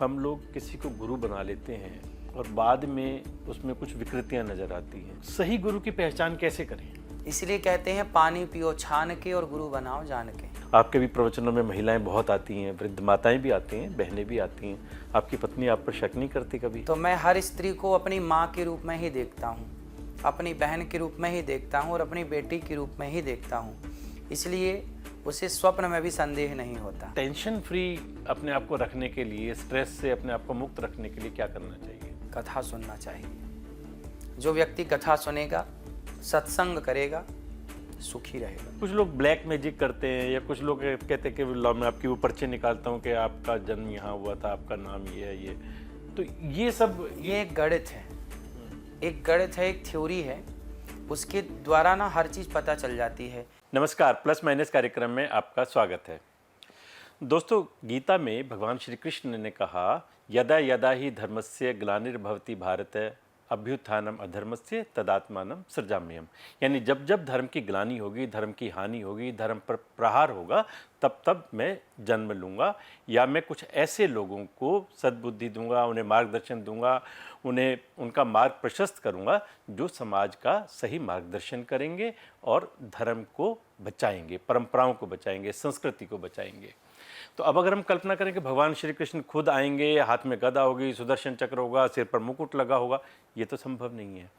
हम लोग किसी को गुरु बना लेते हैं और बाद में उसमें कुछ विकृतियां नजर आती हैं। सही गुरु की पहचान कैसे करें? इसलिए कहते हैं पानी पियो छान के और गुरु बनाओ जान के। आपके भी प्रवचनों में महिलाएं बहुत आती हैं, वृद्ध माताएं भी आती हैं, बहनें भी आती हैं। आपकी पत्नी आप पर शक नहीं करती कभी? तो मैं हर स्त्री को अपनी माँ के रूप में ही देखता हूँ, अपनी बहन के रूप में ही देखता हूँ और अपनी बेटी के रूप में ही देखता हूँ। इसलिए उसे स्वप्न में भी संदेह नहीं होता। टेंशन फ्री अपने आप को रखने के लिए, स्ट्रेस से अपने आप को मुक्त रखने के लिए क्या करना चाहिए? कथा सुनना चाहिए। जो व्यक्ति कथा सुनेगा, सत्संग करेगा, सुखी रहेगा। कुछ लोग ब्लैक मैजिक करते हैं या कुछ लोग कहते हैं कि लो मैं आपकी वो पर्चे निकालता हूँ कि आपका जन्म यहाँ हुआ था, आपका नाम ये है, ये तो ये सब ये एक गणित है, एक गणित है, एक थ्योरी है। उसके द्वारा ना हर चीज़ पता चल जाती है। नमस्कार, प्लस माइनस कार्यक्रम में आपका स्वागत है। दोस्तों, गीता में भगवान श्री कृष्ण ने कहा, यदा यदा ही धर्मस्य ग्लानिर्भवति भारत अभ्युत्थानम अधर्मस्य तदात्मानं सृजाम्यहम्। यानी जब जब धर्म की ग्लानि होगी, धर्म की हानि होगी, धर्म पर प्रहार होगा, तब तब मैं जन्म लूँगा या मैं कुछ ऐसे लोगों को सद्बुद्धि दूंगा, उन्हें मार्गदर्शन दूंगा, उन्हें उनका मार्ग प्रशस्त करूंगा जो समाज का सही मार्गदर्शन करेंगे और धर्म को बचाएंगे, परंपराओं को बचाएंगे, संस्कृति को बचाएंगे। तो अब अगर हम कल्पना करें कि भगवान श्री कृष्ण खुद आएंगे, हाथ में गदा होगी, सुदर्शन चक्र होगा, सिर पर मुकुट लगा होगा, ये तो संभव नहीं है।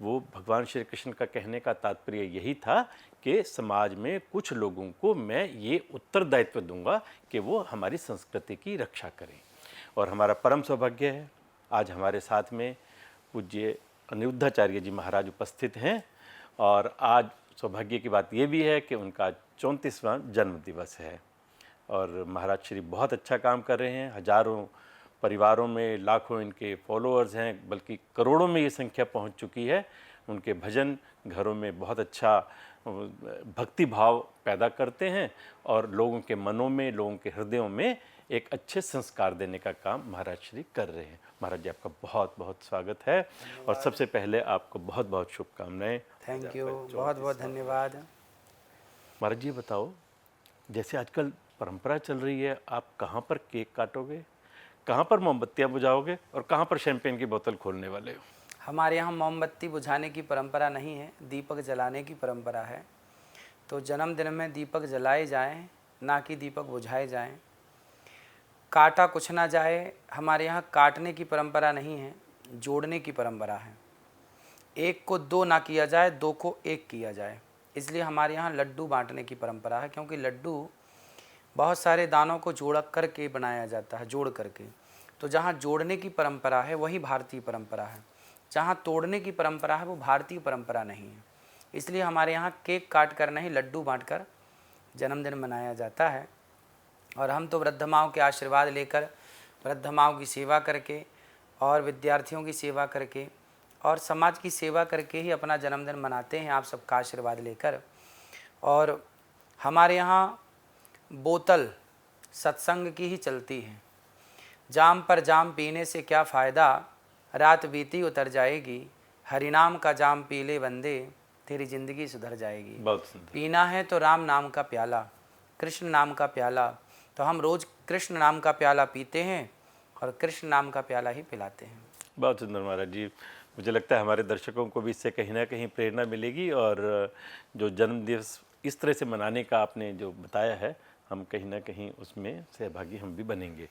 वो भगवान श्री कृष्ण का कहने का तात्पर्य यही था कि समाज में कुछ लोगों को मैं ये उत्तरदायित्व दूंगा कि वो हमारी संस्कृति की रक्षा करें। और हमारा परम सौभाग्य है, आज हमारे साथ में पूज्य अनिरुद्धाचार्य जी महाराज उपस्थित हैं। और आज सौभाग्य की बात ये भी है कि उनका 34वां जन्म दिवस है और महाराज श्री बहुत अच्छा काम कर रहे हैं। हजारों परिवारों में लाखों इनके फॉलोअर्स हैं, बल्कि करोड़ों में ये संख्या पहुंच चुकी है। उनके भजन घरों में बहुत अच्छा भक्ति भाव पैदा करते हैं और लोगों के मनों में, लोगों के हृदयों में एक अच्छे संस्कार देने का काम महाराज श्री कर रहे हैं। महाराज जी, आपका बहुत बहुत स्वागत है और सबसे पहले आपको बहुत बहुत शुभकामनाएं। थैंक यू, बहुत बहुत धन्यवाद। महाराज जी बताओ, जैसे आजकल परंपरा चल रही है, आप कहाँ पर केक काटोगे, कहाँ पर मोमबत्तियाँ बुझाओगे और कहाँ पर शैंपेन की बोतल खोलने वाले हो? हमारे यहाँ मोमबत्ती बुझाने की परंपरा नहीं है, दीपक जलाने की परंपरा है। तो जन्मदिन में दीपक जलाए जाएं, ना कि दीपक बुझाए जाएं। काटा कुछ ना जाए, हमारे यहाँ काटने की परंपरा नहीं है, जोड़ने की परंपरा है। एक को दो ना किया जाए, दो को एक किया जाए। इसलिए हमारे यहाँ लड्डू बांटने की परंपरा है, क्योंकि लड्डू बहुत सारे दानों को जोड़ करके बनाया जाता है, जोड़ करके। तो जहाँ जोड़ने की परंपरा है वही भारतीय परंपरा है, जहाँ तोड़ने की परंपरा है वो भारतीय परंपरा नहीं है। इसलिए हमारे यहाँ केक काट कर नहीं, लड्डू बांटकर जन्मदिन मनाया जाता है। और हम तो वृद्ध माँओं के आशीर्वाद लेकर, वृद्ध माँओं की सेवा करके और विद्यार्थियों की सेवा करके और समाज की सेवा करके ही अपना जन्मदिन मनाते हैं, आप सबका आशीर्वाद लेकर। और हमारे यहाँ बोतल सत्संग की ही चलती है। जाम पर जाम पीने से क्या फ़ायदा, रात बीती उतर जाएगी, हरिनाम का जाम पी ले बंदे, तेरी ज़िंदगी सुधर जाएगी। बहुत सुंदर। पीना है तो राम नाम का प्याला, कृष्ण नाम का प्याला। तो हम रोज़ कृष्ण नाम का प्याला पीते हैं और कृष्ण नाम का प्याला ही पिलाते हैं। बहुत सुंदर महाराज जी। मुझे लगता है हमारे दर्शकों को भी इससे कहीं ना कहीं प्रेरणा मिलेगी और जो जन्म दिवस इस तरह से मनाने का आपने जो बताया है, हम कहीं ना कहीं उसमें सहभागी हम भी बनेंगे।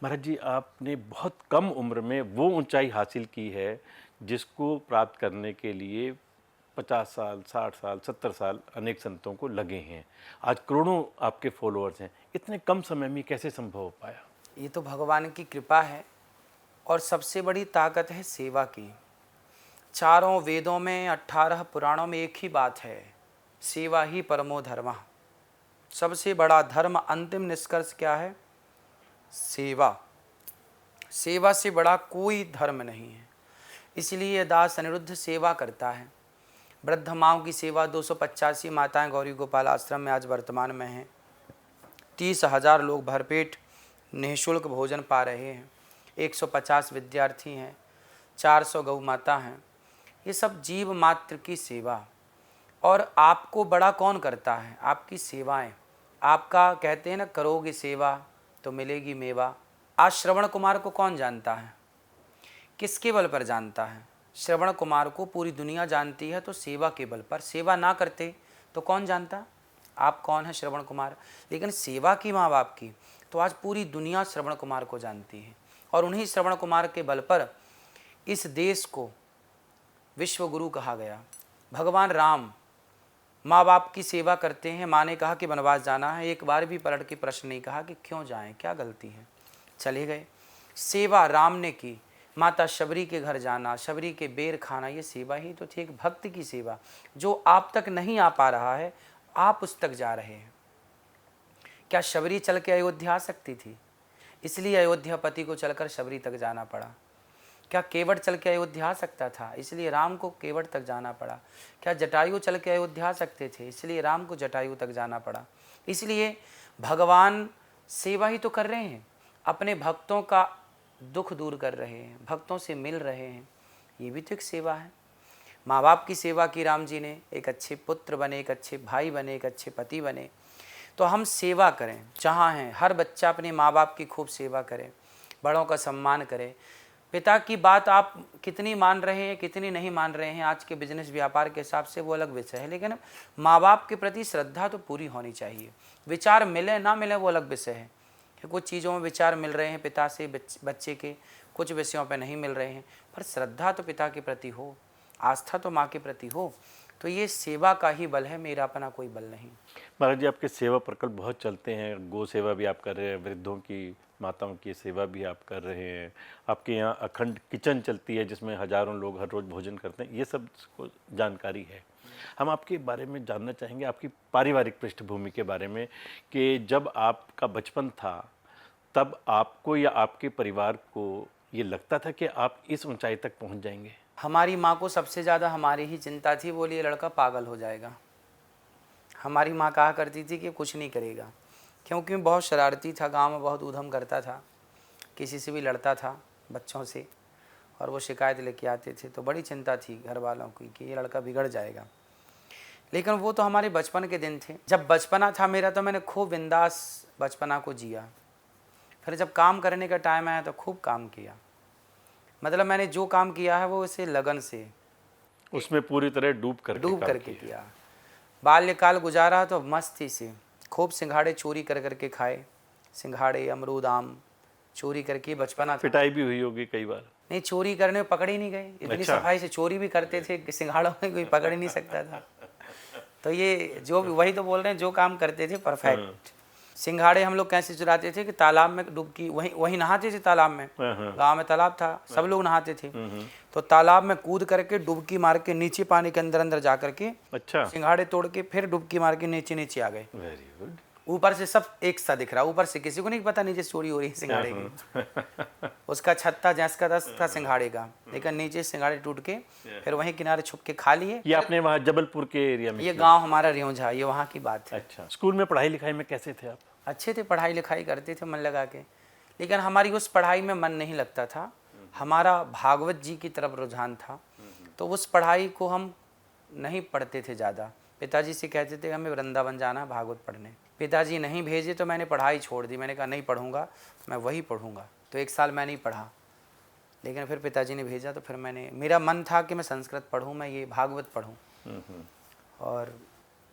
महाराज जी, आपने बहुत कम उम्र में वो ऊंचाई हासिल की है जिसको प्राप्त करने के लिए 50 साल, 60 साल, 70 साल अनेक संतों को लगे हैं। आज करोड़ों आपके फॉलोअर्स हैं। इतने कम समय में कैसे संभव हो पाया? ये तो भगवान की कृपा है और सबसे बड़ी ताकत है सेवा की। चारों वेदों में, 18 पुराणों में एक ही बात है, सेवा ही परमो धर्मः। सबसे बड़ा धर्म, अंतिम निष्कर्ष क्या है? सेवा। सेवा से बड़ा कोई धर्म नहीं है। इसलिए दास अनिरुद्ध सेवा करता है। वृद्ध माँओं की सेवा 285 माताएं गौरी गोपाल आश्रम में आज वर्तमान में हैं। 30,000 लोग भरपेट निःशुल्क भोजन पा रहे हैं। 150 विद्यार्थी हैं, 400 गौ माता हैं। ये सब जीव मात्र की सेवा। और आपको बड़ा कौन करता है? आपकी सेवाएं। आपका कहते हैं ना, करोगे सेवा तो मिलेगी मेवा। आज श्रवण कुमार को कौन जानता है? किसके बल पर जानता है? श्रवण कुमार को पूरी दुनिया जानती है, तो सेवा के बल पर। सेवा ना करते तो कौन जानता आप कौन है श्रवण कुमार? लेकिन सेवा की माँ बाप की, तो आज पूरी दुनिया श्रवण कुमार को जानती है। और उन्हीं श्रवण कुमार के बल पर इस देश को विश्व गुरु कहा गया। भगवान राम माँ बाप की सेवा करते हैं। माँ ने कहा कि वनवास जाना है, एक बार भी पलट के प्रश्न नहीं कहा कि क्यों जाएं, क्या गलती है, चले गए। सेवा राम ने की। माता शबरी के घर जाना, शबरी के बेर खाना, ये सेवा ही तो थी, एक भक्त की सेवा। जो आप तक नहीं आ पा रहा है, आप उस तक जा रहे हैं। क्या शबरी चल के अयोध्या आ सकती थी? इसलिए अयोध्यापति को चलकर शबरी तक जाना पड़ा। क्या केवट चल के अयोध्या आ सकता था? इसलिए राम को केवट तक जाना पड़ा। क्या जटायु चल के अयोध्या आ सकते थे? इसलिए राम को जटायु तक जाना पड़ा। इसलिए भगवान सेवा ही तो कर रहे हैं, अपने भक्तों का दुख दूर कर रहे हैं, भक्तों से मिल रहे हैं। ये भी तो एक सेवा है। माँ बाप की सेवा की राम जी ने, एक अच्छे पुत्र बने, एक अच्छे भाई बने, एक अच्छे पति बने। तो हम सेवा करें जहाँ हैं। हर बच्चा अपने माँ बाप की खूब सेवा करे, बड़ों का सम्मान करे। पिता की बात आप कितनी मान रहे हैं, कितनी नहीं मान रहे हैं, आज के बिजनेस व्यापार के हिसाब से वो अलग विषय है, लेकिन माँ बाप के प्रति श्रद्धा तो पूरी होनी चाहिए। विचार मिले ना मिले वो अलग विषय है कि कुछ चीज़ों में विचार मिल रहे हैं पिता से बच्चे के, कुछ विषयों पर नहीं मिल रहे हैं, पर श्रद्धा तो पिता के प्रति हो, आस्था तो माँ के प्रति हो। तो ये सेवा का ही बल है, मेरा अपना कोई बल नहीं। महाराज जी, आपके सेवा प्रकल्प बहुत चलते हैं। गौ सेवा भी आप कर रहे हैं, वृद्धों की, माताओं की सेवा भी आप कर रहे हैं। आपके यहाँ अखंड किचन चलती है जिसमें हजारों लोग हर रोज़ भोजन करते हैं। ये सब को जानकारी है। हम आपके बारे में जानना चाहेंगे, आपकी पारिवारिक पृष्ठभूमि के बारे में, कि जब आपका बचपन था तब आपको या आपके परिवार को ये लगता था कि आप इस ऊंचाई तक पहुंच जाएंगे? हमारी माँ को सबसे ज़्यादा हमारी ही चिंता थी, बोली ये लड़का पागल हो जाएगा। हमारी माँ कहा करती थी कि कुछ नहीं करेगा, क्योंकि बहुत शरारती था, गांव में बहुत ऊधम करता था, किसी से भी लड़ता था बच्चों से, और वो शिकायत लेके आते थे। तो बड़ी चिंता थी घर वालों की कि ये लड़का बिगड़ जाएगा। लेकिन वो तो हमारे बचपन के दिन थे। जब बचपना था मेरा तो मैंने खूब बिंदास बचपना को जिया। फिर जब काम करने का टाइम आया तो खूब काम किया। मतलब मैंने जो काम किया है वो इसे लगन से, उसमें पूरी तरह डूब करके किया। बाल्यकाल गुजारा तो मस्ती से, खूब सिंघाड़े चोरी कर करके खाए, सिंघाड़े, अमरूद, आम चोरी करके बचपना था। पिटाई भी हुई होगी कई बार? नहीं, चोरी करने में पकड़ ही नहीं गए। इतनी अच्छा। सफाई से चोरी भी करते थे कि सिंघाड़ों में कोई पकड़ ही नहीं सकता था। तो ये जो भी, वही तो बोल रहे हैं, जो काम करते थे परफेक्ट। सिंघाड़े हम लोग कैसे चुराते थे कि तालाब में डुबकी, वहीं नहाते थे तालाब में। गांव में तालाब था, सब लोग नहाते थे। तो तालाब में कूद करके डुबकी मार के नीचे पानी के अंदर अंदर जा करके, अच्छा, सिंघाड़े तोड़ के फिर डुबकी मार के नीचे नीचे आ गए। Very good. ऊपर से सब एक सा दिख रहा, ऊपर से किसी को नहीं पता नीचे चोरी हो रही है सिंघाड़े की। उसका छत था, जैस का दस था सिंघाड़े का, लेकिन नीचे सिंघाड़े टूट के फिर वहीं किनारे छुप के खा लिए। ये आपने वहाँ जबलपुर के एरिया में? ये गांव हमारा रियोंझा, ये वहाँ की बात है। अच्छा। स्कूल में पढ़ाई लिखाई में कैसे थे आप? अच्छे थे, पढ़ाई लिखाई करते थे मन लगा के, लेकिन हमारी उस पढ़ाई में मन नहीं लगता था। हमारा भागवत जी की तरफ रुझान था, तो उस पढ़ाई को हम नहीं पढ़ते थे ज़्यादा। पिताजी से कहते थे हमें वृंदावन जाना है भागवत पढ़ने, पिताजी नहीं भेजे तो मैंने पढ़ाई छोड़ दी। मैंने कहा नहीं पढ़ूंगा, मैं वही पढ़ूंगा। तो एक साल मैं नहीं पढ़ा, लेकिन फिर पिताजी ने भेजा तो फिर मेरा मन था कि मैं संस्कृत पढ़ूँ, मैं ये भागवत पढ़ूँ, और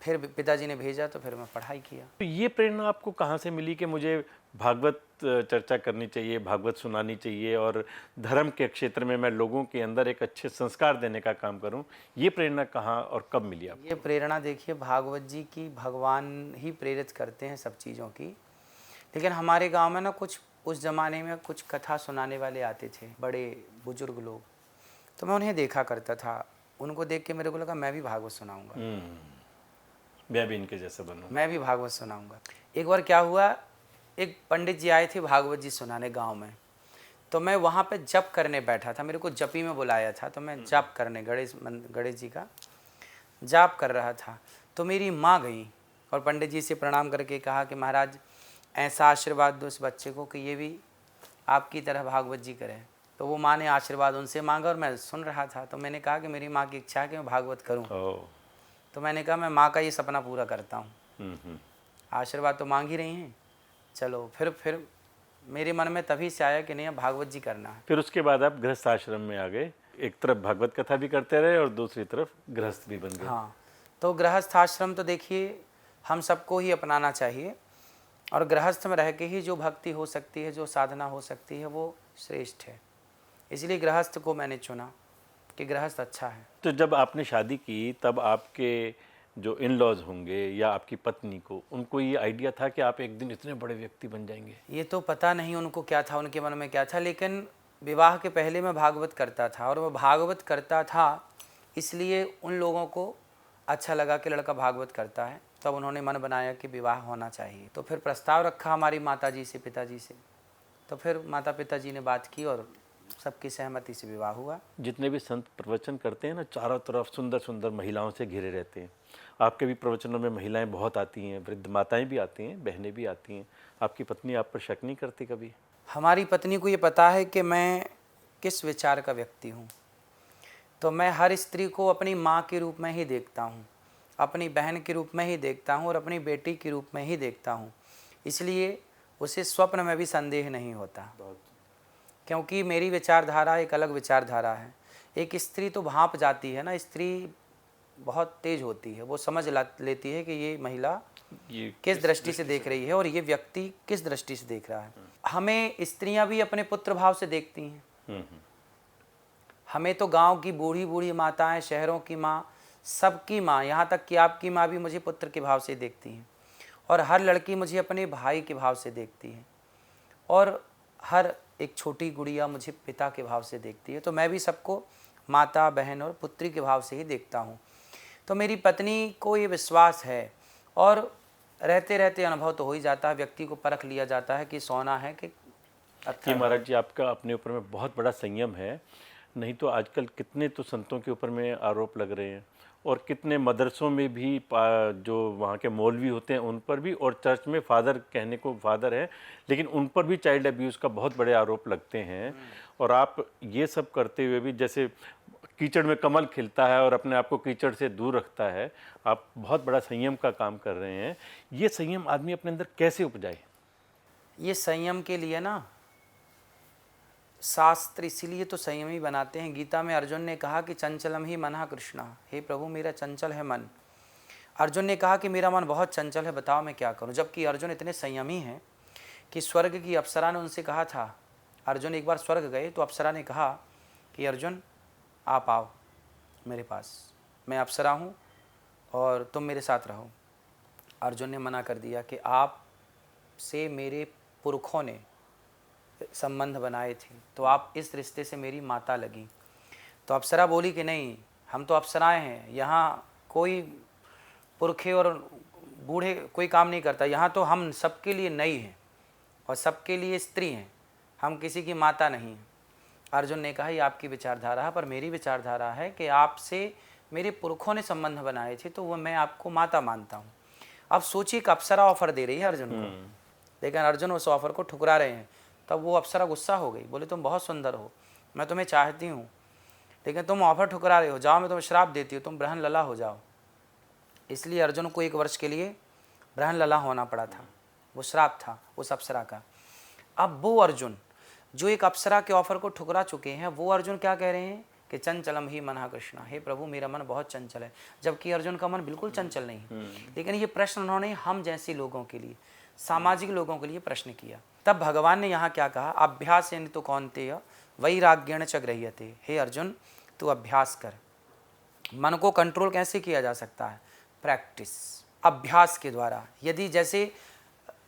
फिर पिताजी ने भेजा तो फिर मैं पढ़ाई किया। तो ये प्रेरणा आपको कहाँ से मिली कि मुझे भागवत चर्चा करनी चाहिए, भागवत सुनानी चाहिए और धर्म के क्षेत्र में मैं लोगों के अंदर एक अच्छे संस्कार देने का काम करूं? ये प्रेरणा कहाँ और कब मिली आपको? ये प्रेरणा देखिए भागवत जी की, भगवान ही प्रेरित करते हैं सब चीज़ों की। लेकिन हमारे गांव में ना कुछ उस ज़माने में कुछ कथा सुनाने वाले आते थे, बड़े बुजुर्ग लोग, तो मैं उन्हें देखा करता था। उनको देख के मेरे को लगा मैं भी भागवत सुनाऊँगा, मैं भी इनके जैसा बनूं, मैं भी भागवत सुनाऊंगा। एक बार क्या हुआ, एक पंडित जी आए थे भागवत जी सुनाने गांव में, तो मैं वहाँ पे जप करने बैठा था। मेरे को जपी में बुलाया था, तो मैं जप करने गणेश जी का जाप कर रहा था। तो मेरी माँ गई और पंडित जी से प्रणाम करके कहा कि महाराज ऐसा आशीर्वाद दो इस बच्चे को कि ये भी आपकी तरह भागवत जी करे। तो वो माँ ने आशीर्वाद उनसे मांगा और मैं सुन रहा था। तो मैंने कहा कि मेरी माँ की इच्छा है कि मैं भागवत करूँ। तो मैंने कहा मैं माँ का ये सपना पूरा करता हूँ, आशीर्वाद तो मांग ही रही हैं, चलो। फिर मेरे मन में तभी से आया कि नहीं अब भागवत जी करना है। फिर उसके बाद आप गृहस्थ आश्रम में आ गए, एक तरफ भागवत कथा भी करते रहे और दूसरी तरफ गृहस्थ भी बन गए। हाँ, तो गृहस्थ आश्रम तो देखिए हम सबको ही अपनाना चाहिए, और गृहस्थ में रह के ही जो भक्ति हो सकती है, जो साधना हो सकती है, वो श्रेष्ठ है। इसलिए गृहस्थ को मैंने चुना कि गृहस्थ अच्छा है। तो जब आपने शादी की तब आपके जो इन लॉज होंगे या आपकी पत्नी को, उनको ये आइडिया था कि आप एक दिन इतने बड़े व्यक्ति बन जाएंगे? ये तो पता नहीं उनको क्या था, उनके मन में क्या था, लेकिन विवाह के पहले मैं भागवत करता था, और मैं भागवत करता था इसलिए उन लोगों को अच्छा लगा कि लड़का भागवत करता है। तब उन्होंने मन बनाया कि विवाह होना चाहिए। तो फिर प्रस्ताव रखा हमारी माताजी से, पिताजी से। तो फिर माता पिताजी ने बात की और सबकी सहमति से विवाह हुआ। जितने भी संत प्रवचन करते हैं ना, चारों तरफ सुंदर सुंदर महिलाओं से घिरे रहते हैं। आपके भी प्रवचनों में महिलाएं बहुत आती हैं, वृद्ध माताएं भी आती हैं, बहनें भी आती हैं। आपकी पत्नी आप पर शक नहीं करती कभी? हमारी पत्नी को ये पता है कि मैं किस विचार का व्यक्ति हूँ। तो मैं हर स्त्री को अपनी माँ के रूप में ही देखता हूँ, अपनी बहन के रूप में ही देखता हूँ, और अपनी बेटी के रूप में ही देखता हूँ। इसलिए उसे स्वप्न में भी संदेह नहीं होता, क्योंकि मेरी विचारधारा एक अलग विचारधारा है। एक स्त्री तो भांप जाती है ना, स्त्री बहुत तेज होती है, वो समझ लेती है कि ये महिला ये किस दृष्टि से देख रही है और ये व्यक्ति किस दृष्टि से देख रहा है। हमें स्त्रियां भी अपने पुत्र भाव से देखती हैं। हमें तो गांव की बूढ़ी बूढ़ी माताएं, शहरों की माँ, सबकी माँ, यहाँ तक कि आपकी माँ भी मुझे पुत्र के भाव से देखती हैं, और हर लड़की मुझे अपने भाई के भाव से देखती है, और हर एक छोटी गुड़िया मुझे पिता के भाव से देखती है। तो मैं भी सबको माता, बहन और पुत्री के भाव से ही देखता हूँ। तो मेरी पत्नी को ये विश्वास है, और रहते रहते अनुभव तो हो ही जाता है, व्यक्ति को परख लिया जाता है कि सोना है कि कि महाराज जी आपका अपने ऊपर में बहुत बड़ा संयम है। नहीं तो आजकल कितने तो संतों के ऊपर में आरोप लग रहे हैं, और कितने मदरसों में भी जो वहाँ के मौलवी होते हैं उन पर भी, और चर्च में फादर कहने को फादर है लेकिन उन पर भी चाइल्ड अब्यूज़ का बहुत बड़े आरोप लगते हैं। और आप ये सब करते हुए भी, जैसे कीचड़ में कमल खिलता है और अपने आप को कीचड़ से दूर रखता है, आप बहुत बड़ा संयम का काम कर रहे हैं। ये संयम आदमी अपने अंदर कैसे उपजाए? ये संयम के लिए ना शास्त्र इसीलिए तो संयमी बनाते हैं। गीता में अर्जुन ने कहा कि चंचलम ही मनः कृष्णा, हे प्रभु मेरा चंचल है मन। अर्जुन ने कहा कि मेरा मन बहुत चंचल है, बताओ मैं क्या करूं। जबकि अर्जुन इतने संयमी हैं कि स्वर्ग की अप्सरा ने उनसे कहा था, अर्जुन एक बार स्वर्ग गए तो अप्सरा ने कहा कि अर्जुन आप आओ मेरे पास, मैं अप्सरा हूँ और तुम मेरे साथ रहो। अर्जुन ने मना कर दिया कि आप से मेरे पुरखों ने संबंध बनाए थे, तो आप इस रिश्ते से मेरी माता लगी। तो अप्सरा बोली कि नहीं, हम तो अप्सराएं हैं, यहाँ कोई पुरखे और बूढ़े कोई काम नहीं करता, यहाँ तो हम सबके लिए नई हैं और सबके लिए स्त्री हैं, हम किसी की माता नहीं हैं। अर्जुन ने कहा ये आपकी विचारधारा है, पर मेरी विचारधारा है कि आपसे मेरे पुरखों ने संबंध बनाए थे, तो वो मैं आपको माता मानता हूँ। अब सोचिए कि अप्सरा ऑफर दे रही है अर्जुन को, लेकिन अर्जुन उस ऑफर को ठुकरा रहे हैं। तब वो अप्सरा गुस्सा हो गई, बोले तुम बहुत सुंदर हो, मैं तुम्हें चाहती हूँ, लेकिन तुम ऑफर ठुकरा रहे हो, जाओ मैं तुम्हें श्राप देती हूँ, तुम ब्रहण लला हो जाओ। इसलिए अर्जुन को 1 वर्ष के लिए ब्रहण लला होना पड़ा था, वो श्राप था उस अप्सरा का। अब वो अर्जुन जो एक अप्सरा के ऑफर को ठुकरा चुके हैं, वो अर्जुन क्या कह रहे हैं कि चंचलम ही मनः कृष्णा, हे प्रभु मेरा मन बहुत चंचल है। जबकि अर्जुन का मन बिल्कुल चंचल नहीं। लेकिन ये प्रश्न उन्होंने हम जैसे लोगों के लिए, सामाजिक लोगों के लिए प्रश्न किया। तब भगवान ने यहाँ क्या कहा, अभ्यास तो कौन्तेय वैराग्येण च गृह्यते। हे अर्जुन तू अभ्यास कर। मन को कंट्रोल कैसे किया जा सकता है? प्रैक्टिस, अभ्यास के द्वारा। यदि जैसे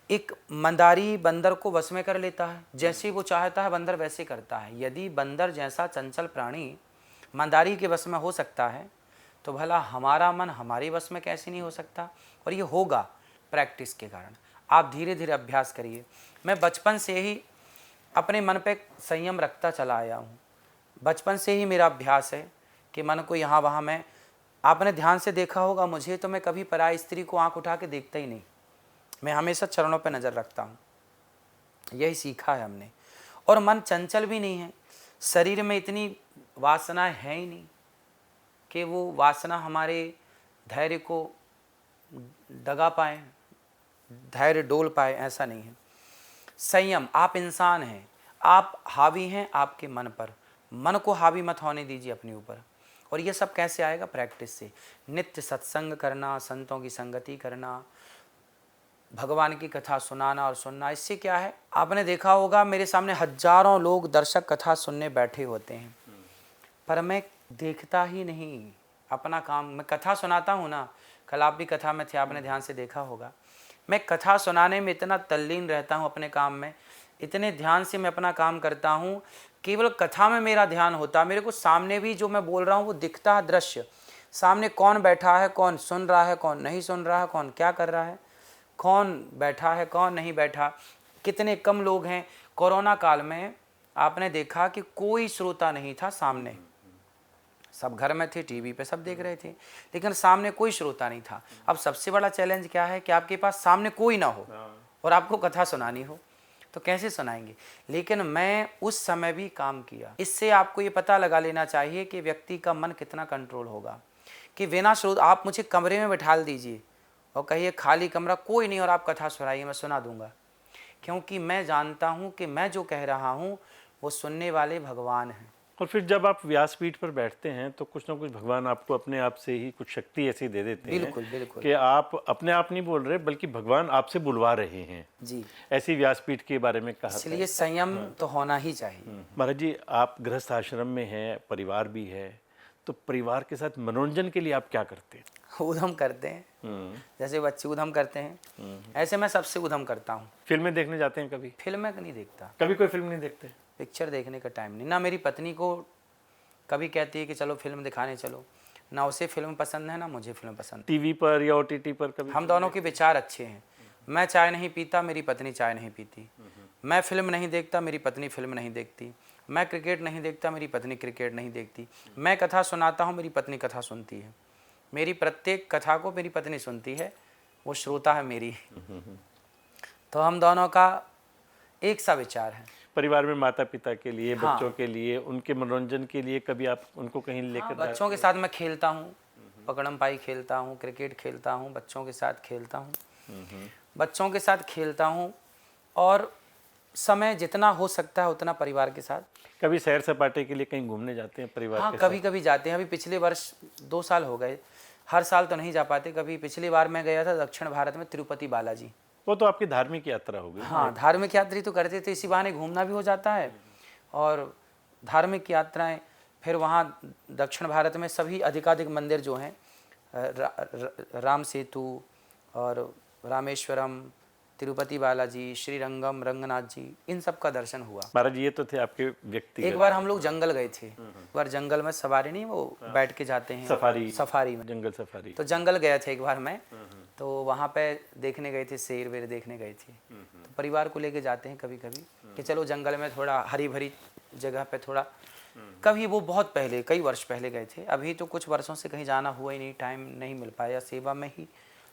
एक मंदारी बंदर को वश में कर लेता है, जैसे वो चाहता है बंदर वैसे करता है। यदि बंदर जैसा चंचल प्राणी मंदारी के वश में हो सकता है, तो भला हमारा मन हमारे वश में कैसे नहीं हो सकता? और ये होगा प्रैक्टिस के कारण। आप धीरे धीरे अभ्यास करिए। मैं बचपन से ही अपने मन पे संयम रखता चला आया हूँ। बचपन से ही मेरा अभ्यास है कि मन को यहाँ वहाँ, मैं आपने ध्यान से देखा होगा मुझे, तो मैं कभी पराई स्त्री को आंख उठा के देखता ही नहीं। मैं हमेशा चरणों पे नज़र रखता हूँ, यही सीखा है हमने। और मन चंचल भी नहीं है, शरीर में इतनी वासनाएं हैं ही नहीं कि वो वासना हमारे धैर्य को दगा पाए, धैर्य डोल पाए, ऐसा नहीं है। संयम, आप इंसान हैं, आप हावी हैं आपके मन पर, मन को हावी मत होने दीजिए अपने ऊपर। और ये सब कैसे आएगा? प्रैक्टिस से। नित्य सत्संग करना, संतों की संगति करना, भगवान की कथा सुनाना और सुनना। इससे क्या है, आपने देखा होगा मेरे सामने हजारों लोग दर्शक कथा सुनने बैठे होते हैं, पर मैं देखता ही नहीं अपना काम। मैं कथा सुनाता हूँ ना, कल आप भी कथा में थे, आपने ध्यान से देखा होगा, मैं कथा सुनाने में इतना तल्लीन रहता हूँ अपने काम में, इतने ध्यान से मैं अपना काम करता हूँ, केवल कथा में मेरा ध्यान होता। मेरे को सामने भी जो मैं बोल रहा हूँ वो दिखता है दृश्य, सामने कौन बैठा है, कौन सुन रहा है, कौन नहीं सुन रहा है, कौन क्या कर रहा है, कौन बैठा है, कौन नहीं बैठा, कितने कम लोग हैं। कोरोना काल में आपने देखा कि कोई श्रोता नहीं था सामने, सब घर में थे, टीवी पे सब देख रहे थे, लेकिन सामने कोई श्रोता नहीं था। अब सबसे बड़ा चैलेंज क्या है कि आपके पास सामने कोई ना हो और आपको कथा सुनानी हो, तो कैसे सुनाएंगे? लेकिन मैं उस समय भी काम किया। इससे आपको ये पता लगा लेना चाहिए कि व्यक्ति का मन कितना कंट्रोल होगा। कि बिना श्रोत आप मुझे कमरे में बैठा दीजिए और कहिए खाली कमरा, कोई नहीं, और आप कथा सुनाइए, मैं सुना दूंगा, क्योंकि मैं जानता हूँ कि मैं जो कह रहा हूँ वो सुनने वाले भगवान हैं। और फिर जब आप व्यासपीठ पर बैठते हैं तो कुछ ना कुछ भगवान आपको अपने आप से ही कुछ शक्ति ऐसी दे देते हैं, बिल्कुल बिल्कुल कि आप अपने आप नहीं बोल रहे बल्कि भगवान आपसे बुलवा रहे हैं जी। ऐसी व्यासपीठ के बारे में कहा था। इसलिए संयम तो होना ही चाहिए। महाराज जी, आप गृहस्थ आश्रम में हैं, परिवार भी है, तो परिवार के साथ मनोरंजन के लिए आप क्या करते हैं? उधम करते हैं, जैसे बच्चे उधम करते हैं, ऐसे मैं सबसे उधम करता हूँ। फिल्में देखने जाते हैं कभी? फिल्में नहीं देखता, कभी कोई फिल्म नहीं देखते? पिक्चर देखने का टाइम नहीं। ना मेरी पत्नी को कभी कहती है कि चलो फिल्म दिखाने चलो, ना उसे फिल्म पसंद है ना मुझे फिल्म पसंद। टीवी पर या ओटीटी पर कभी? हम दोनों के विचार अच्छे हैं। मैं चाय नहीं पीता, मेरी पत्नी चाय नहीं पीती। मैं फिल्म नहीं देखता, मेरी पत्नी फिल्म नहीं देखती। मैं क्रिकेट नहीं देखता, मेरी पत्नी क्रिकेट नहीं देखती। मैं कथा सुनाता हूँ, मेरी पत्नी कथा सुनती है। मेरी प्रत्येक कथा को मेरी पत्नी सुनती है, वो श्रोता है मेरी। तो हम दोनों का एक सा विचार है। परिवार में माता पिता के लिए, बच्चों के लिए, उनके मनोरंजन के लिए कभी आप उनको कहीं लेकर? बच्चों के साथ मैं खेलता हूँ, पकड़म पाई खेलता हूँ, क्रिकेट खेलता हूँ, बच्चों के साथ खेलता हूँ, बच्चों के साथ खेलता हूँ, और समय जितना हो सकता है उतना परिवार के साथ। कभी सैर सपाटे के लिए कहीं घूमने जाते हैं परिवार हाँ, के कभी कभी जाते हैं। अभी पिछले वर्ष 2 साल हो गए, हर साल तो नहीं जा पाते। कभी पिछली बार मैं गया था दक्षिण भारत में, तिरुपति बालाजी। वो तो आपकी धार्मिक यात्रा होगी। हाँ, धार्मिक यात्रा तो करते थे, इसी बहाने घूमना भी हो जाता है और धार्मिक यात्राएं। फिर वहाँ दक्षिण भारत में सभी अधिकाधिक मंदिर जो हैं, राम सेतु और रामेश्वरम, तिरुपति बालाजी, श्रीरंगम, रंगनाथ जी, इन सब का दर्शन हुआ। महाराज, ये तो थे आपके व्यक्ति। एक बार हम लोग जंगल गए थे, एक बार जंगल में सवारी नहीं, वो बैठ के जाते हैं सफारी में, जंगल सफारी। तो जंगल गया था एक बार मैं, तो वहाँ पे देखने गए थे, शेर वेर देखने गए थे। तो परिवार को लेके जाते हैं कभी कभी कि चलो जंगल में थोड़ा हरी भरी जगह पे थोड़ा। कभी वो बहुत पहले, कई वर्ष पहले गए थे। अभी तो कुछ वर्षों से कहीं जाना हुआ ही नहीं, टाइम नहीं मिल पाया, सेवा में ही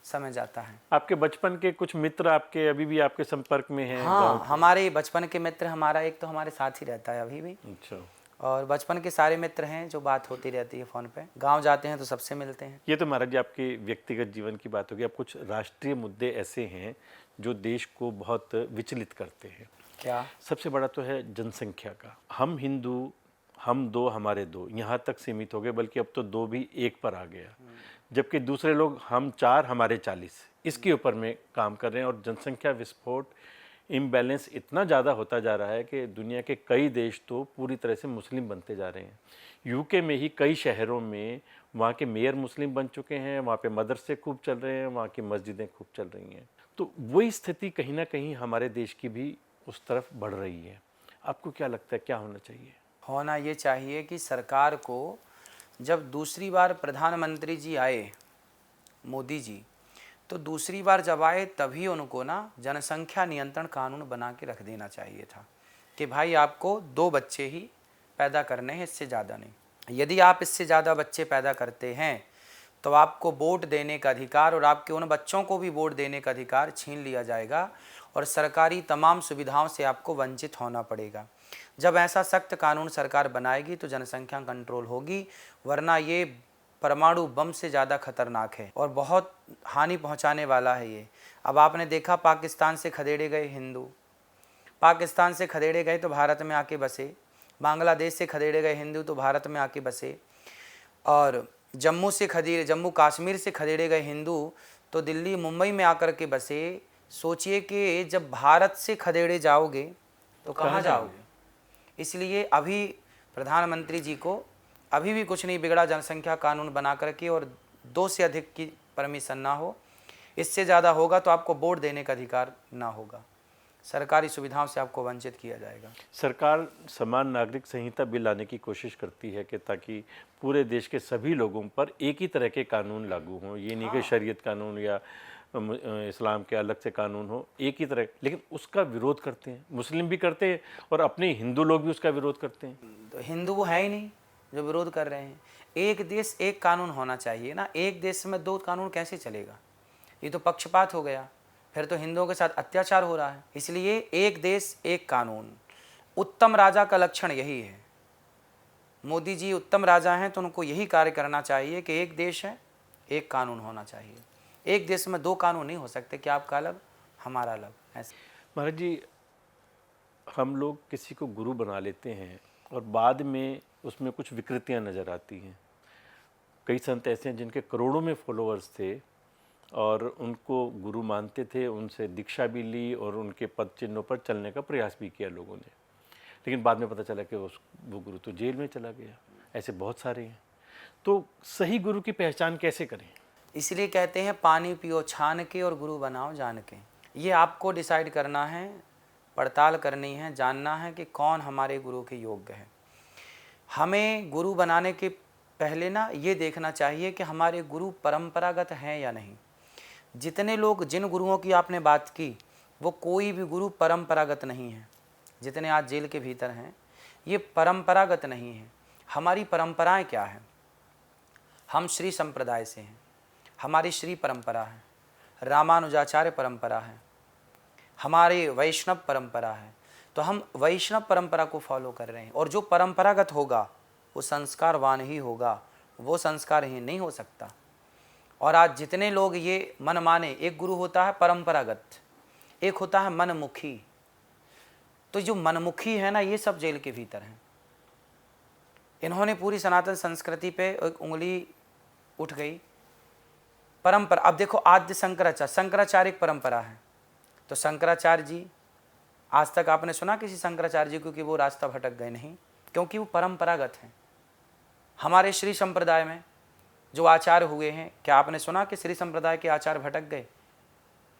समय जाता है। आपके बचपन के कुछ मित्र आपके अभी भी आपके संपर्क में हैं? हाँ, हमारे बचपन के मित्र, हमारा एक तो हमारे साथ ही रहता है अभी भी। अच्छा। और बचपन के सारे मित्र हैं जो बात होती रहती है फ़ोन पे। गांव जाते हैं तो सबसे मिलते हैं। ये तो महाराज जी आपके व्यक्तिगत जीवन की बात होगी। अब कुछ राष्ट्रीय मुद्दे ऐसे हैं जो देश को बहुत विचलित करते हैं। क्या? सबसे बड़ा तो है जनसंख्या का। हम हिंदू, हम दो हमारे दो, यहाँ तक सीमित हो गए, बल्कि अब तो दो भी एक पर आ गया। जबकि दूसरे लोग हम 4 हमारे 40, इसके ऊपर में काम कर रहे हैं। और जनसंख्या विस्फोट, इम्बैलेंस इतना ज़्यादा होता जा रहा है कि दुनिया के कई देश तो पूरी तरह से मुस्लिम बनते जा रहे हैं। यूके में ही कई शहरों में वहाँ के मेयर मुस्लिम बन चुके हैं, वहाँ पे मदरसे खूब चल रहे हैं, वहाँ की मस्जिदें खूब चल रही हैं। तो वही स्थिति कहीं ना कहीं हमारे देश की भी उस तरफ बढ़ रही है। आपको क्या लगता है, क्या होना चाहिए? होना ये चाहिए कि सरकार को, जब दूसरी बार प्रधानमंत्री जी आए, मोदी जी, तो दूसरी बार जब आए तभी उनको ना जनसंख्या नियंत्रण कानून बना के रख देना चाहिए था कि भाई आपको 2 बच्चे ही पैदा करने हैं, इससे ज़्यादा नहीं। यदि आप इससे ज़्यादा बच्चे पैदा करते हैं तो आपको वोट देने का अधिकार और आपके उन बच्चों को भी वोट देने का अधिकार छीन लिया जाएगा और सरकारी तमाम सुविधाओं से आपको वंचित होना पड़ेगा। जब ऐसा सख्त कानून सरकार बनाएगी तो जनसंख्या कंट्रोल होगी, वरना ये परमाणु बम से ज़्यादा खतरनाक है और बहुत हानि पहुंचाने वाला है ये। अब आपने देखा पाकिस्तान से खदेड़े गए हिंदू, पाकिस्तान से खदेड़े गए तो भारत में आके बसे, बांग्लादेश से खदेड़े गए हिंदू तो भारत में आके बसे, और जम्मू कश्मीर से खदेड़े गए हिंदू तो दिल्ली मुंबई में आकर के बसे। सोचिए कि जब भारत से खदेड़े जाओगे तो कहाँ जाओगे। इसलिए अभी प्रधानमंत्री जी को अभी भी कुछ नहीं बिगड़ा, जनसंख्या कानून बना करके और 2 से अधिक की परमिशन ना हो, इससे ज़्यादा होगा तो आपको वोट देने का अधिकार ना होगा, सरकारी सुविधाओं से आपको वंचित किया जाएगा। सरकार समान नागरिक संहिता भी लाने की कोशिश करती है कि ताकि पूरे देश के सभी लोगों पर एक ही तरह के कानून लागू हों। ये नहीं कि शरीयत कानून या इस्लाम के अलग से कानून हो, एक ही तरह। लेकिन उसका विरोध करते हैं, मुस्लिम भी करते हैं और अपने हिंदू लोग भी उसका विरोध करते हैं। तो हिंदू वो है ही नहीं जो विरोध कर रहे हैं। एक देश एक कानून होना चाहिए ना, एक देश में 2 कानून कैसे चलेगा, ये तो पक्षपात हो गया, फिर तो हिंदुओं के साथ अत्याचार हो रहा है। इसलिए एक देश एक कानून, उत्तम राजा का लक्षण यही है। मोदी जी उत्तम राजा हैं तो उनको यही कार्य करना चाहिए कि एक देश है एक कानून होना चाहिए। एक देश में 2 कानून नहीं हो सकते कि आपका अलग हमारा अलग। ऐसे महाराज जी, हम लोग किसी को गुरु बना लेते हैं और बाद में उसमें कुछ विकृतियां नज़र आती हैं। कई संत ऐसे हैं जिनके करोड़ों में फॉलोअर्स थे और उनको गुरु मानते थे, उनसे दीक्षा भी ली और उनके पद चिन्हों पर चलने का प्रयास भी किया लोगों ने, लेकिन बाद में पता चला कि वो गुरु तो जेल में चला गया। ऐसे बहुत सारे हैं। तो सही गुरु की पहचान कैसे करें? इसलिए कहते हैं पानी पियो छान के और गुरु बनाओ जान के। ये आपको डिसाइड करना है, पड़ताल करनी है, जानना है कि कौन हमारे गुरु के योग्य है। हमें गुरु बनाने के पहले ना ये देखना चाहिए कि हमारे गुरु परंपरागत हैं या नहीं। जितने लोग, जिन गुरुओं की आपने बात की, वो कोई भी गुरु परंपरागत नहीं है। जितने आज जेल के भीतर हैं ये परंपरागत नहीं है। हमारी परंपराएं क्या है? हम श्री संप्रदाय से हैं, हमारी श्री परंपरा है, रामानुजाचार्य परंपरा है, हमारी वैष्णव परंपरा है। तो हम वैष्णव परंपरा को फॉलो कर रहे हैं और जो परंपरागत होगा वो संस्कारवान ही होगा, वो संस्कारहीन नहीं हो सकता। और आज जितने लोग ये मन माने, एक गुरु होता है परंपरागत, एक होता है मनमुखी। तो जो मनमुखी है ना, ये सब जेल के भीतर हैं। इन्होंने पूरी सनातन संस्कृति पे एक उंगली उठ गई। परंपरा, अब देखो आद्य शंकराचार्य एक परंपरा है। तो शंकराचार्य जी, आज तक आपने सुना किसी शंकराचार्य जी को कि वो रास्ता भटक गए? नहीं, क्योंकि वो परंपरागत हैं। हमारे श्री संप्रदाय में जो आचार्य हुए हैं, क्या आपने सुना कि श्री संप्रदाय के आचार्य भटक गए?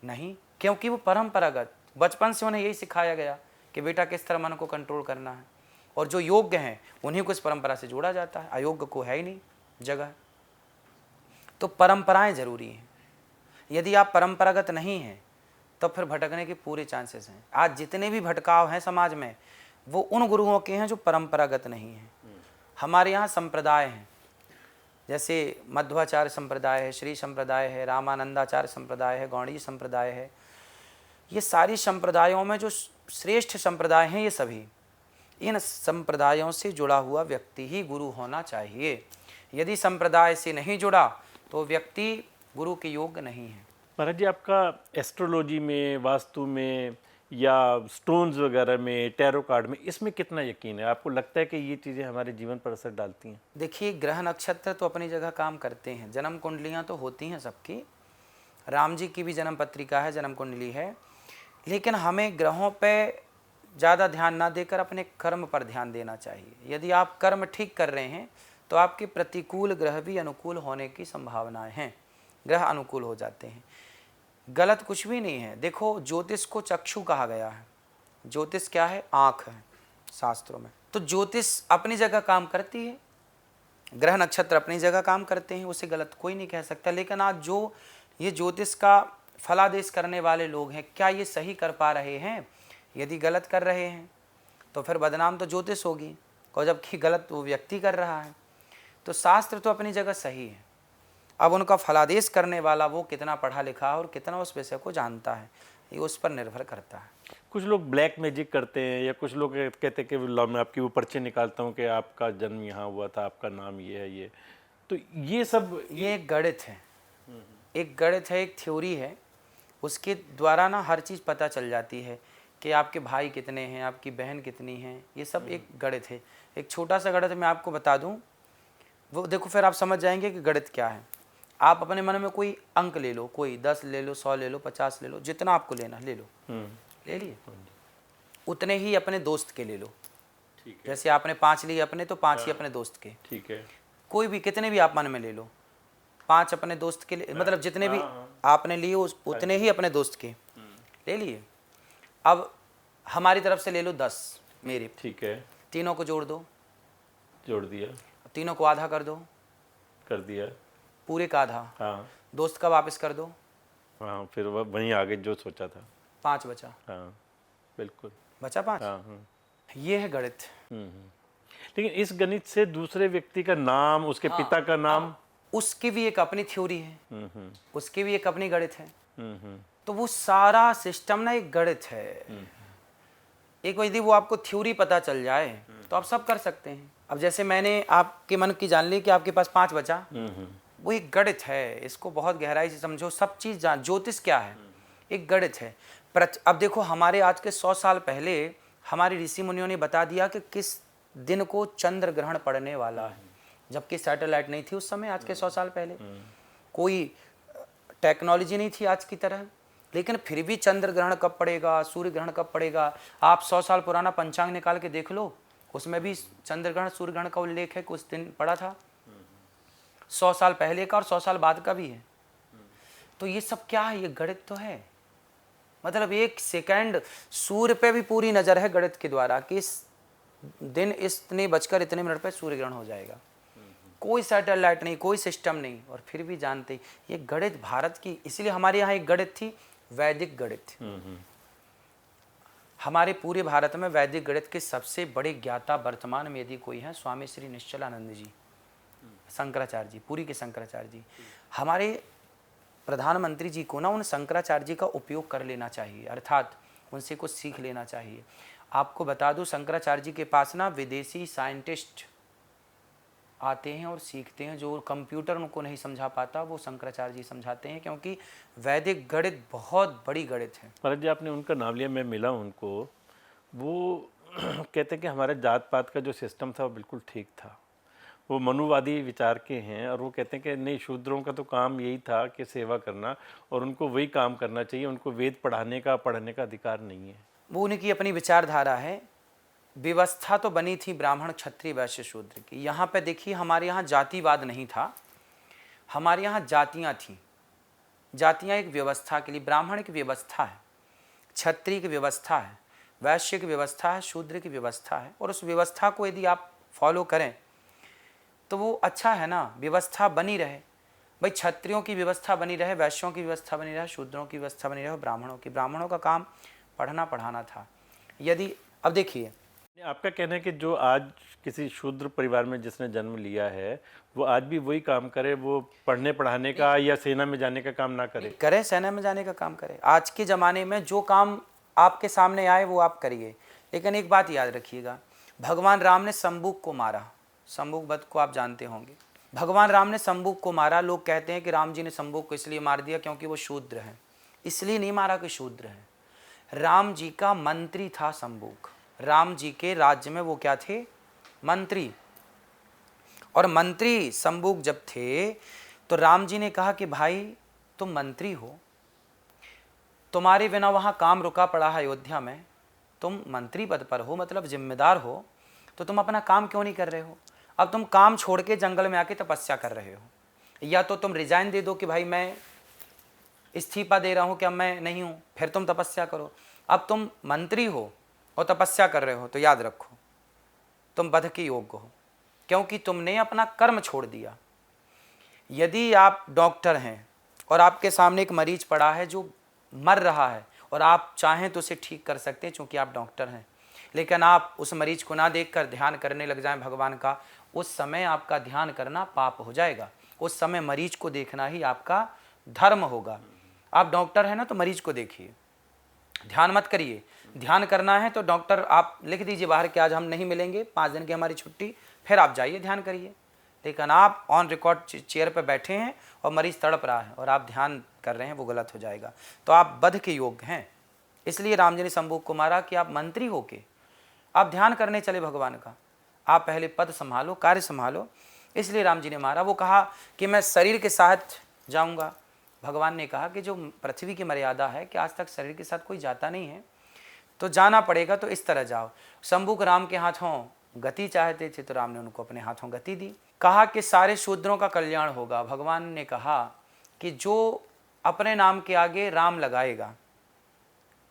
नहीं, क्योंकि वो परंपरागत, बचपन से उन्हें यही सिखाया गया कि बेटा किस तरह मन को कंट्रोल करना है, और जो योग्य हैं उन्हीं को इस परंपरा से जोड़ा जाता है, अयोग्य को है ही नहीं जगह। तो परंपराएं जरूरी हैं। यदि आप परंपरागत नहीं हैं तो फिर भटकने के पूरे चांसेस हैं। आज जितने भी भटकाव हैं समाज में, वो उन गुरुओं के हैं जो परंपरागत नहीं हैं। हमारे यहाँ संप्रदाय हैं, जैसे मध्वाचार्य संप्रदाय है, श्री संप्रदाय है, रामानंदाचार्य संप्रदाय है, गौड़ी संप्रदाय है। ये सारी संप्रदायों में जो श्रेष्ठ संप्रदाय हैं, ये सभी, इन संप्रदायों से जुड़ा हुआ व्यक्ति ही गुरु होना चाहिए। यदि संप्रदाय से नहीं जुड़ा तो व्यक्ति गुरु के योग्य नहीं है। महाराज जी, आपका एस्ट्रोलॉजी में, वास्तु में या स्टोन्स वगैरह में, टैरो कार्ड में, इसमें कितना यकीन है? आपको लगता है कि ये चीज़ें हमारे जीवन पर असर डालती हैं? देखिए, ग्रह नक्षत्र तो अपनी जगह काम करते हैं, जन्म कुंडलियाँ तो होती हैं सबकी। राम जी की भी जन्म पत्रिका है, जन्म कुंडली है। लेकिन हमें ग्रहों पे ज़्यादा ध्यान ना देकर अपने कर्म पर ध्यान देना चाहिए। यदि आप कर्म ठीक कर रहे हैं तो आपके प्रतिकूल ग्रह भी अनुकूल होने की संभावनाएं हैं, ग्रह अनुकूल हो जाते हैं। गलत कुछ भी नहीं है। देखो, ज्योतिष को चक्षु कहा गया है। ज्योतिष क्या है? आँख है शास्त्रों में। तो ज्योतिष अपनी जगह काम करती है, ग्रह नक्षत्र अपनी जगह काम करते हैं, उसे गलत कोई नहीं कह सकता। लेकिन आज जो ये ज्योतिष का फलादेश करने वाले लोग हैं, क्या ये सही कर पा रहे हैं? यदि गलत कर रहे हैं तो फिर बदनाम तो ज्योतिष होगी, और जबकि गलत वो व्यक्ति कर रहा है। तो शास्त्र तो अपनी जगह सही है। अब उनका फलादेश करने वाला वो कितना पढ़ा लिखा है और कितना उस विषय को जानता है, ये उस पर निर्भर करता है। कुछ लोग ब्लैक मैजिक करते हैं, या कुछ लोग कहते हैं कि मैं आपकी वो पर्चे निकालता हूँ कि आपका जन्म यहाँ हुआ था, आपका नाम ये है, ये तो ये सब, ये एक गणित है, एक गणित है, एक थ्योरी है। उसके द्वारा ना हर चीज़ पता चल जाती है। कि आपके भाई कितने हैं, आपकी बहन कितनी हैं, ये सब एक गणित है। एक छोटा सा गणित मैं आपको बता दूं, वो देखो फिर आप समझ जाएंगे कि गणित क्या है। आप अपने मन में कोई अंक ले लो, कोई 10 ले लो, 100 ले लो, 50 ले लो, जितना आपको लेना ले लो। ले लिए, उतने ही अपने दोस्त के ले लो। ठीक है। जैसे आपने 5 लिए अपने, तो 5 ही अपने दोस्त के। ठीक है। कोई भी कितने भी आप मन में ले लो, 5 अपने दोस्त के लिए, मतलब जितने भी आपने लिए उतने ही अपने दोस्त के ले लिए। अब हमारी तरफ से ले लो 10 मेरे, ठीक है। तीनों को जोड़ दो, जोड़ दिया। तीनों को आधा कर दो, कर दिया। पूरे का आधा हाँ दोस्त का वापस कर दो, हाँ, फिर वह वहीं आगे जो सोचा था। 5 बचा। हाँ बिल्कुल। बचा 5। हाँ। ये है गणित। लेकिन इस गणित से दूसरे व्यक्ति का नाम, उसके पिता का नाम, उसकी भी एक अपनी थ्योरी है, उसकी भी एक अपनी गणित है। हम्म। तो वो सारा सिस्टम ना एक गणित है। एक यदि वो आपको थ्योरी पता चल जाए तो आप सब कर सकते हैं। अब जैसे मैंने आपके मन की जान ली कि आपके पास 5 बचा, वो एक गणित है। इसको बहुत गहराई से समझो, सब चीज़ जान। ज्योतिष क्या है? एक गणित है। अब देखो, हमारे आज के 100 साल पहले हमारे ऋषि मुनियों ने बता दिया कि किस दिन को चंद्र ग्रहण पड़ने वाला है, जबकि सैटेलाइट नहीं थी उस समय। आज के 100 साल पहले कोई टेक्नोलॉजी नहीं थी आज की तरह, लेकिन फिर भी चंद्र ग्रहण कब पड़ेगा, सूर्य ग्रहण कब पड़ेगा, आप 100 साल पुराना पंचांग निकाल के देख लो, उसमें भी चंद्र ग्रहण सूर्य ग्रहण का उल्लेख है, कुछ दिन पड़ा था। 100 साल पहले का और 100 साल बाद का भी है। तो ये सब क्या है? ये गणित तो है। मतलब एक सेकंड सूर्य पे भी पूरी नजर है गणित के द्वारा कि इस दिन इतने बजकर इतने मिनट पे सूर्य ग्रहण हो जाएगा। कोई सैटेलाइट नहीं, कोई सिस्टम नहीं, और फिर भी जानते ये गणित भारत की। इसलिए हमारे यहाँ एक गणित थी, वैदिक गणित। हमारे पूरे भारत में वैदिक गणित के सबसे बड़े ज्ञाता वर्तमान में यदि कोई है, स्वामी श्री निश्चलानंद जी, शंकराचार्य जी, पूरी के शंकराचार्य जी। हमारे प्रधानमंत्री जी को ना उन शंकराचार्य जी का उपयोग कर लेना चाहिए, अर्थात उनसे कुछ सीख लेना चाहिए। आपको बता दूं, शंकराचार्य जी के पास ना विदेशी साइंटिस्ट आते हैं और सीखते हैं। जो कंप्यूटर उनको नहीं समझा पाता वो शंकराचार्य जी समझाते हैं, क्योंकि वैदिक गणित बहुत बड़ी गणित है। महाराज जी, आपने उनका नाम लिया, मैं मिला उनको। वो कहते हैं कि हमारे जात पात का जो सिस्टम था वो बिल्कुल ठीक था। वो मनुवादी विचार के हैं, और वो कहते हैं कि नहीं, शूद्रों का तो काम यही था कि सेवा करना, और उनको वही काम करना चाहिए, उनको वेद पढ़ने का अधिकार नहीं है। वो उनकी अपनी विचारधारा है। व्यवस्था तो बनी थी ब्राह्मण क्षत्रिय वैश्य शूद्र की। यहाँ पे देखिए, हमारे यहाँ जातिवाद नहीं था, हमारे यहाँ जातियाँ थीं। जातियाँ एक व्यवस्था के लिए, ब्राह्मण की व्यवस्था है, क्षत्रिय की व्यवस्था है, वैश्य की व्यवस्था है, शूद्र की व्यवस्था है। और उस व्यवस्था को यदि आप फॉलो करें तो वो अच्छा है ना, व्यवस्था बनी रहे। भाई क्षत्रियों की व्यवस्था बनी रहे, वैश्यों की व्यवस्था बनी रहे, शूद्रों की व्यवस्था बनी रहे, ब्राह्मणों का काम पढ़ना पढ़ाना था। यदि अब देखिए, आपका कहना है कि जो आज किसी शूद्र परिवार में जिसने जन्म लिया है, वो आज भी वही काम करे, वो पढ़ने पढ़ाने का या सेना में जाने का काम ना करे? सेना में जाने का काम करे। आज के ज़माने में जो काम आपके सामने आए वो आप करिए। लेकिन एक बात याद रखिएगा, भगवान राम ने शंबुक को मारा। शंबुक वध को आप जानते होंगे। भगवान राम ने शंबुक को मारा। लोग कहते हैं कि राम जी ने शंबुक को इसलिए मार दिया क्योंकि वो शूद्र है। इसलिए नहीं मारा कि शूद्र है, राम जी का मंत्री था शंबुक। राम जी के राज्य में वो क्या थे? मंत्री। और मंत्री शंबुक जब थे तो राम जी ने कहा कि भाई तुम मंत्री हो, तुम्हारे बिना वहाँ काम रुका पड़ा है अयोध्या में, तुम मंत्री पद पर हो, मतलब जिम्मेदार हो, तो तुम अपना काम क्यों नहीं कर रहे हो? अब तुम काम छोड़ के जंगल में आके तपस्या कर रहे हो। या तो तुम रिजाइन दे दो कि भाई मैं इस्तीफा दे रहा हूँ कि अब मैं नहीं हूँ, फिर तुम तपस्या करो। अब तुम मंत्री हो और तपस्या कर रहे हो, तो याद रखो तुम वध के योग्य हो, क्योंकि तुमने अपना कर्म छोड़ दिया। यदि आप डॉक्टर हैं और आपके सामने एक मरीज पड़ा है जो मर रहा है, और आप चाहें तो उसे ठीक कर सकते हैं चूँकि आप डॉक्टर हैं, लेकिन आप उस मरीज को ना देखकर ध्यान करने लग जाएं भगवान का, उस समय आपका ध्यान करना पाप हो जाएगा। उस समय मरीज को देखना ही आपका धर्म होगा। आप डॉक्टर हैं ना, तो मरीज को देखिए, ध्यान मत करिए। ध्यान करना है तो डॉक्टर आप लिख दीजिए बाहर कि आज हम नहीं मिलेंगे, 5 दिन की हमारी छुट्टी, फिर आप जाइए ध्यान करिए। लेकिन आप ऑन रिकॉर्ड चेयर पर बैठे हैं और मरीज तड़प रहा है और आप ध्यान कर रहे हैं, वो गलत हो जाएगा। तो आप वध के योग्य हैं, इसलिए राम जी ने शंभूक को मारा कि आप मंत्री होके आप ध्यान करने चले भगवान का, आप पहले पद संभालो, कार्य संभालो, इसलिए राम जी ने मारा। वो कहा कि मैं शरीर के साथ जाऊंगा। भगवान ने कहा कि जो पृथ्वी की मर्यादा है कि आज तक शरीर के साथ कोई जाता नहीं है, तो जाना पड़ेगा, तो इस तरह जाओ। शंभूक राम के हाथों गति चाहते थे, तो राम ने उनको अपने हाथों गति दी। कहा कि सारे शूद्रों का कल्याण होगा। भगवान ने कहा कि जो अपने नाम के आगे राम लगाएगा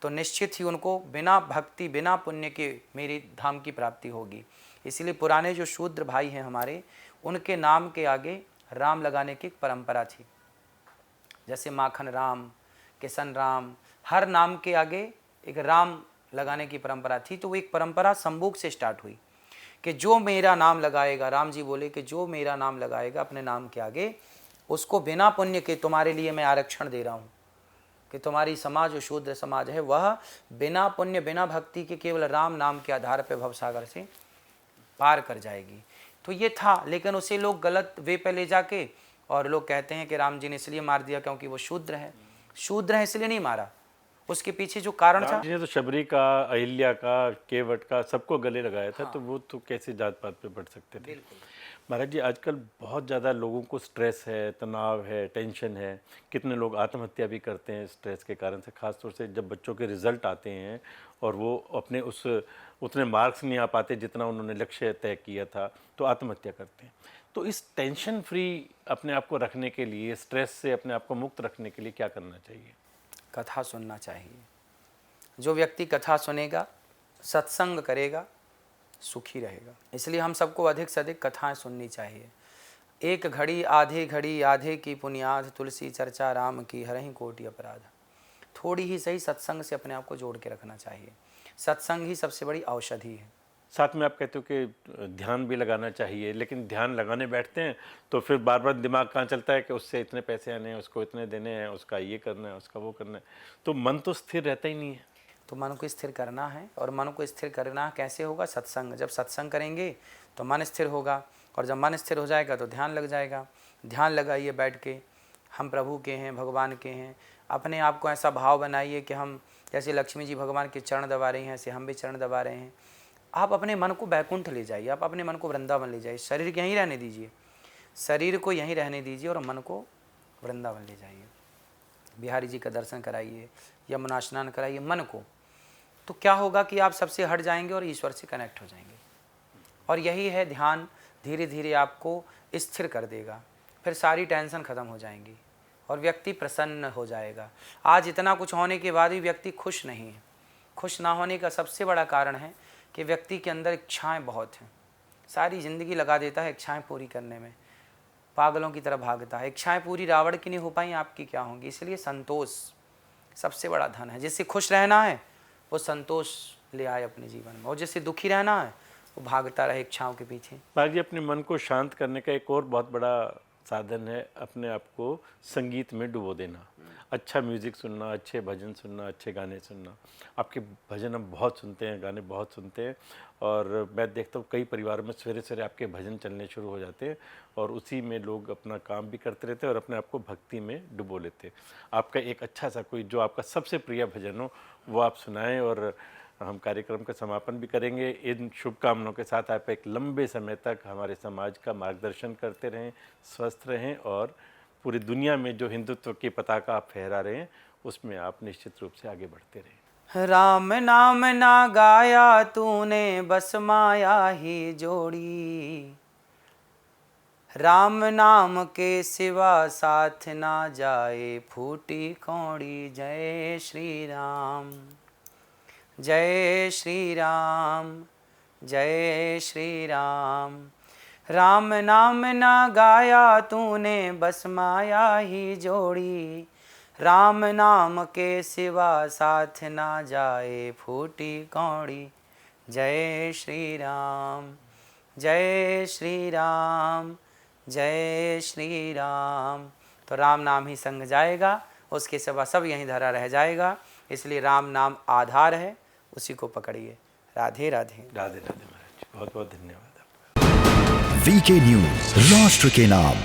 तो निश्चित ही उनको बिना भक्ति बिना पुण्य के मेरी धाम की प्राप्ति होगी। इसलिए पुराने जो शूद्र भाई हैं हमारे, उनके नाम के आगे राम लगाने की एक परंपरा थी। जैसे माखन राम, किशन राम, हर नाम के आगे एक राम लगाने की परंपरा थी। तो वो एक परंपरा शंभूक से स्टार्ट हुई कि जो मेरा नाम लगाएगा, राम जी बोले कि जो मेरा नाम लगाएगा अपने नाम के आगे, उसको बिना पुण्य के तुम्हारे लिए मैं आरक्षण दे रहा हूँ कि तुम्हारी समाज जो शूद्र समाज है वह बिना पुण्य बिना भक्ति के केवल राम नाम के आधार पर भवसागर से पार कर जाएगी। तो ये था, लेकिन उसे लोग गलत वे पे ले जाके, और लोग कहते हैं कि राम जी ने इसलिए मार दिया क्योंकि वो शूद्र है। शूद्र है इसलिए नहीं मारा, उसके पीछे जो कारण था। राम जी ने तो शबरी का, अहिल्या का, केवट का सबको गले लगाया था। हाँ। तो वो तो कैसे जात पात पे बढ़ सकते थे। महाराज जी, आजकल बहुत ज़्यादा लोगों को स्ट्रेस है, तनाव है, टेंशन है। कितने लोग आत्महत्या भी करते हैं स्ट्रेस के कारण से, खासतौर से जब बच्चों के रिजल्ट आते हैं और वो अपने उतने मार्क्स नहीं आ पाते जितना उन्होंने लक्ष्य तय किया था, तो आत्महत्या करते हैं। तो इस टेंशन फ्री अपने आप को रखने के लिए, स्ट्रेस से अपने आप को मुक्त रखने के लिए क्या करना चाहिए? कथा सुनना चाहिए। जो व्यक्ति कथा सुनेगा, सत्संग करेगा, सुखी रहेगा। इसलिए हम सबको अधिक से अधिक कथाएं सुननी चाहिए। एक घड़ी आधे की पुनियाद, तुलसी चर्चा राम की हरहि कोटि अपराध। थोड़ी ही सही सत्संग से अपने आप को जोड़ के रखना चाहिए। सत्संग ही सबसे बड़ी औषधि है। साथ में आप कहते हो कि ध्यान भी लगाना चाहिए, लेकिन ध्यान लगाने बैठते हैं तो फिर बार बार दिमाग कहाँ चलता है कि उससे इतने पैसे आने हैं, उसको इतने देने हैं, उसका ये करना है, उसका वो करना है, तो मन तो स्थिर रहता ही नहीं है। तो मन को स्थिर करना है, और मन को स्थिर करना कैसे होगा? सत्संग। जब सत्संग करेंगे तो मन स्थिर होगा, और जब मन स्थिर हो जाएगा तो ध्यान लग जाएगा। ध्यान लगाइए बैठ के, हम प्रभु के हैं, भगवान के हैं। अपने आप को ऐसा भाव बनाइए कि हम, जैसे लक्ष्मी जी भगवान के चरण दबा रही हैं, ऐसे हम भी चरण दबा रहे हैं। आप अपने मन को बैकुंठ ले जाइए, आप अपने मन को वृंदावन ले जाइए। शरीर को यहीं रहने दीजिए, शरीर को यहीं रहने दीजिए, और मन को वृंदावन ले जाइए। बिहारी जी का दर्शन कराइए, यमुना स्नान कराइए मन को। तो क्या होगा कि आप सबसे हट जाएंगे और ईश्वर से कनेक्ट हो जाएंगे। और यही है ध्यान, धीरे धीरे आपको स्थिर कर देगा। फिर सारी टेंशन खत्म हो जाएंगी और व्यक्ति प्रसन्न हो जाएगा। आज इतना कुछ होने के बाद भी व्यक्ति खुश नहीं है। खुश ना होने का सबसे बड़ा कारण है कि व्यक्ति के अंदर इच्छाएं बहुत हैं। सारी ज़िंदगी लगा देता है इच्छाएं पूरी करने में, पागलों की तरह भागता है। इच्छाएं पूरी रावण की नहीं हो पाई, आपकी क्या होंगी? इसलिए संतोष सबसे बड़ा धन है। जिससे खुश रहना है वो संतोष ले आए अपने जीवन में, और जिससे दुखी रहना है वो भागता रहे इच्छाओं के पीछे। बाकी अपने मन को शांत करने का एक और बहुत बड़ा साधन है अपने आप को संगीत में डुबो देना। अच्छा म्यूज़िक सुनना, अच्छे भजन सुनना, अच्छे गाने सुनना। आपके भजन हम बहुत सुनते हैं, गाने बहुत सुनते हैं, और मैं देखता हूँ कई परिवारों में सवेरे सवेरे आपके भजन चलने शुरू हो जाते हैं, और उसी में लोग अपना काम भी करते रहते हैं और अपने आप को भक्ति में डुबो लेते हैं। आपका एक अच्छा सा कोई जो आपका सबसे प्रिय भजन हो वो आप सुनाएं, और हम कार्यक्रम का समापन भी करेंगे। इन शुभकामनाओं के साथ आप एक लंबे समय तक हमारे समाज का मार्गदर्शन करते रहें, स्वस्थ रहें, और पूरी दुनिया में जो हिंदुत्व की पताका आप फहरा रहे हैं उसमें आप निश्चित रूप से आगे बढ़ते रहें। राम नाम ना गाया तूने, बस माया ही जोड़ी। राम नाम के सिवा साथ ना जाए, फूटी कौड़ी। जय श्री राम, जय श्री राम, जय श्री राम। राम नाम ना गाया तूने, बस माया ही जोड़ी। राम नाम के सिवा साथ ना जाए, फूटी कौड़ी। जय श्री राम, जय श्री राम, जय श्री राम। तो राम नाम ही संग जाएगा, उसके सिवा सब यहीं धरा रह जाएगा। इसलिए राम नाम आधार है, उसी को पकड़िए। राधे राधे। राधे राधे महाराज, बहुत बहुत धन्यवाद। वीके न्यूज, राष्ट्र के नाम।